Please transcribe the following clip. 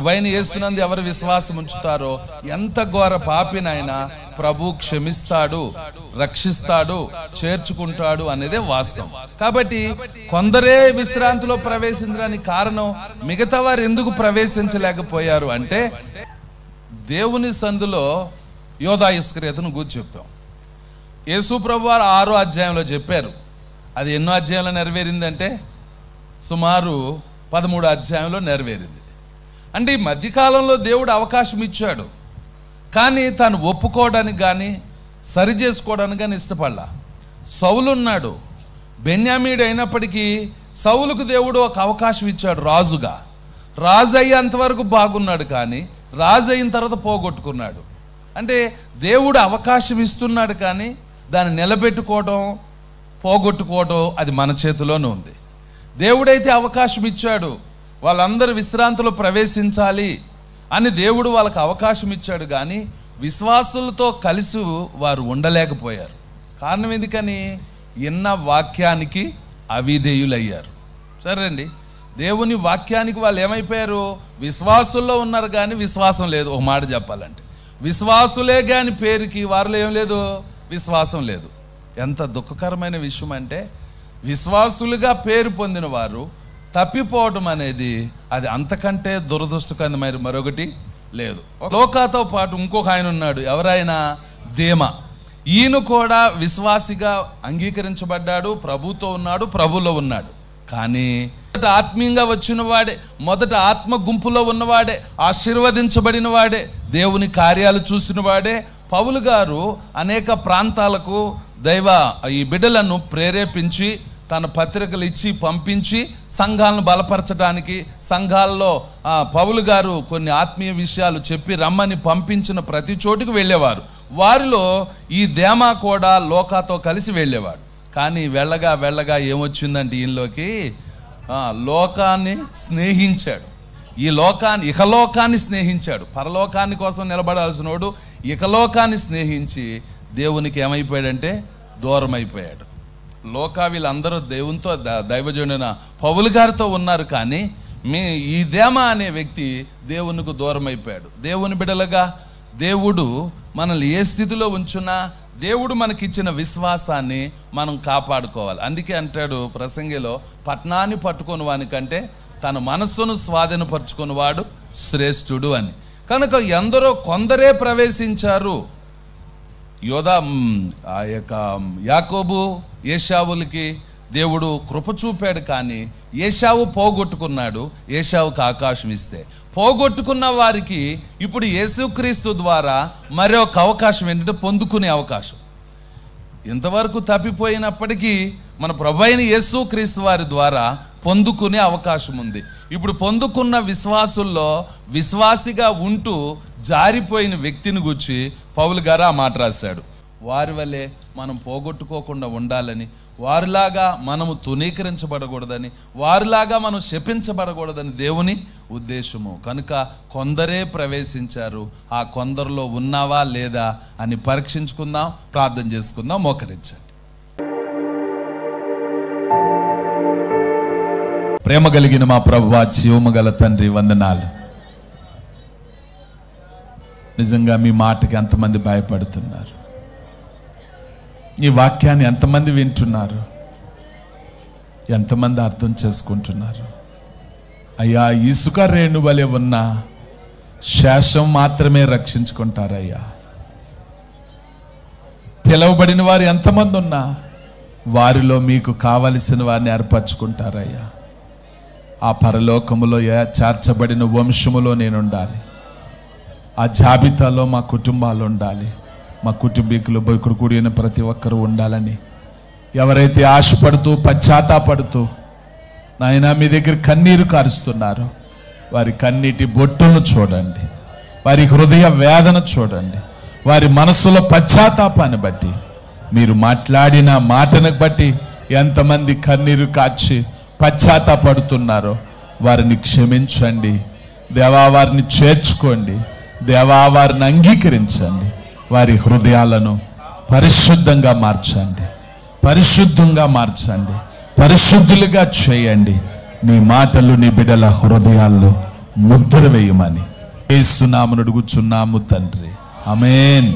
ప్రభువైన యేసునందు ఎవరు విశ్వాసం ఉంచుతారో ఎంత ఘోర పాపినైనా ప్రభు క్షమిస్తాడు, రక్షిస్తాడు, చేర్చుకుంటాడు అనేదే వాస్తవం. కాబట్టి కొందరే విశ్రాంతిలో ప్రవేశించడానికి కారణం మిగతా వారు ఎందుకు ప్రవేశించలేకపోయారు అంటే దేవుని సందులో యోధా ఇస్కరియోతును గూర్చి చెప్పాం. యేసు ప్రభు వారు 6వ అధ్యాయంలో చెప్పారు. అది ఎన్నో అధ్యాయంలో నెరవేరిందంటే సుమారు 13వ అధ్యాయంలో నెరవేరింది. అంటే ఈ మధ్యకాలంలో దేవుడు అవకాశం ఇచ్చాడు, కానీ తాను ఒప్పుకోవడానికి కానీ సరి చేసుకోవడానికి కానీ ఇష్టపడలా. సౌలు ఉన్నాడు, బెన్యామీడు అయినప్పటికీ సౌలుకు దేవుడు ఒక అవకాశం ఇచ్చాడు రాజుగా. రాజు అయ్యేంతవరకు బాగున్నాడు, కానీ రాజు అయిన తర్వాత పోగొట్టుకున్నాడు. అంటే దేవుడు అవకాశం ఇస్తున్నాడు, కానీ దాన్ని నిలబెట్టుకోవడం పోగొట్టుకోవడం అది మన చేతిలోనే ఉంది. దేవుడైతే అవకాశం ఇచ్చాడు, వాళ్ళందరూ విశ్రాంతిలో ప్రవేశించాలి అని దేవుడు వాళ్ళకి అవకాశం ఇచ్చాడు, కానీ విశ్వాసులతో కలిసి వారు ఉండలేకపోయారు. కారణం ఎందుకని? విన్న వాక్యానికి అవిధేయులయ్యారు. సరే అండి, దేవుని వాక్యానికి వాళ్ళు ఏమైపోయారు? విశ్వాసుల్లో ఉన్నారు కానీ విశ్వాసం లేదు. ఒక మాట చెప్పాలంటే విశ్వాసులే కానీ పేరుకి వారిలో ఏం లేదు, విశ్వాసం లేదు. ఎంత దుఃఖకరమైన విషయం అంటే విశ్వాసులుగా పేరు పొందిన వారు తప్పిపోవడం అనేది అది అంతకంటే దురదృష్టకరమైన మరొకటి లేదు. లోకాతో పాటు ఇంకొక ఆయన ఉన్నాడు, ఎవరైనా దేమ. ఈయన కూడా విశ్వాసిగా అంగీకరించబడ్డాడు, ప్రభుతో ఉన్నాడు, ప్రభులో ఉన్నాడు. కానీ ఆత్మీయంగా వచ్చిన వాడే, మొదట ఆత్మ గుంపులో ఉన్నవాడే, ఆశీర్వదించబడిన వాడే, దేవుని కార్యాలు చూసిన వాడే. పౌలు గారు అనేక ప్రాంతాలకు ఈ బిడ్డలను ప్రేరేపించి తన పత్రికలు ఇచ్చి పంపించి సంఘాలను బలపరచడానికి, సంఘాల్లో పౌలు గారు కొన్ని ఆత్మీయ విషయాలు చెప్పి రమ్మని పంపించిన ప్రతి చోటుకు వెళ్ళేవారు. వారిలో ఈ దేమా కూడా లోకాతో కలిసి వెళ్ళేవాడు. కానీ వెళ్ళగా ఏమొచ్చిందంటే ఈయనలోకి లోకాన్ని స్నేహించాడు. ఈ లోకాన్ని, ఇహలోకాన్ని స్నేహించాడు. పరలోకాన్ని కోసం నిలబడాల్సిన వాడు ఇహలోకాన్ని స్నేహించి దేవునికి ఏమైపోయాడంటే దూరం అయిపోయాడు. వీళ్ళందరూ దేవునితో దైవజనుడైన పౌలు గారితో ఉన్నారు, కానీ ఈ దేమా అనే వ్యక్తి దేవునికి దూరం అయిపోయాడు. దేవుని బిడ్డలుగా దేవుడు మనల్ని ఏ స్థితిలో ఉంచున్నా దేవుడు మనకిచ్చిన విశ్వాసాన్ని మనం కాపాడుకోవాలి. అందుకే అంటాడు ప్రసంగిలో, పట్టణాన్ని పట్టుకొని వానికంటే తన మనస్సును స్వాధీనపరుచుకుని వాడు శ్రేష్ఠుడు అని. కనుక ఎందరో కొందరే ప్రవేశించారు. ఆ యొక్క యాకోబు ఏశావులకి దేవుడు కృప చూపాడు, కానీ ఏశావు పోగొట్టుకున్నాడు. ఏశావుకి అవకాశం ఇస్తే పోగొట్టుకున్న వారికి ఇప్పుడు యేసుక్రీస్తు ద్వారా మరొక అవకాశం ఏంటంటే పొందుకునే అవకాశం. ఇంతవరకు తప్పిపోయినప్పటికీ మన ప్రభువైన యేసుక్రీస్తు వారి ద్వారా పొందుకునే అవకాశం ఉంది. ఇప్పుడు పొందుకున్న విశ్వాసుల్లో విశ్వాసిగా ఉంటూ జారిపోయిన వ్యక్తిని గురించి పౌలు గారు ఆ మాట రాశాడు. వారి వల్లే మనం పోగొట్టుకోకుండా ఉండాలని, వారిలాగా మనము తునీకరించబడకూడదని, వారిలాగా మనం శపించబడకూడదని దేవుని ఉద్దేశము. కనుక కొందరే ప్రవేశించారు. ఆ కొందరిలో ఉన్నావా లేదా అని పరీక్షించుకుందాం, ప్రార్థన చేసుకుందాం, మోకరించండి. ప్రేమ కలిగిన మా ప్రభువా, జీవము గల తండ్రి, వందనాలు. నిజంగా మీ మాటకి ఎంతమంది భయపడుతున్నారు, ఈ వాక్యాన్ని ఎంతమంది వింటున్నారు, ఎంతమంది అర్థం చేసుకుంటున్నారు. అయ్యా, ఇసుక రేణు వలె ఉన్న శేషం మాత్రమే రక్షించుకుంటారయ్యా. పిలువబడిన వారు ఎంతమంది ఉన్నా వారిలో మీకు కావలసిన వారిని ఏర్పరచుకుంటారయ్యా. ఆ పరలోకములో చేర్చబడిన వంశములో నేను ఉండాలి. ఆ జాబితాలో మా కుటుంబాలు ఉండాలి. మా కుటుంబీకులు ఇక్కడ కూడిన ప్రతి ఒక్కరూ ఉండాలని ఎవరైతే ఆశపడుతూ పశ్చాత్తాపడుతూ నాయనా మీ దగ్గర కన్నీరు కారుస్తున్నారు, వారి కన్నీటి బొట్టులను చూడండి, వారి హృదయ వేదన చూడండి, వారి మనస్సులో పశ్చాత్తాపాన్ని బట్టి, మీరు మాట్లాడిన మాటను బట్టి ఎంతమంది కన్నీరు కాచి పశ్చాత్తాపడుతున్నారో వారిని క్షమించండి దేవా, వారిని చేర్చుకోండి దేవా, వారిని అంగీకరించండి, వారి హృదయాలను పరిశుద్ధంగా మార్చండి, పరిశుద్ధంగా మార్చండి, పరిశుద్ధులుగా చేయండి. నీ మాటలు నీ బిడ్డల హృదయాల్లో ముద్ర వేయమని యేసు నామమున అడుగుచున్నాము తండ్రి. ఆమేన్.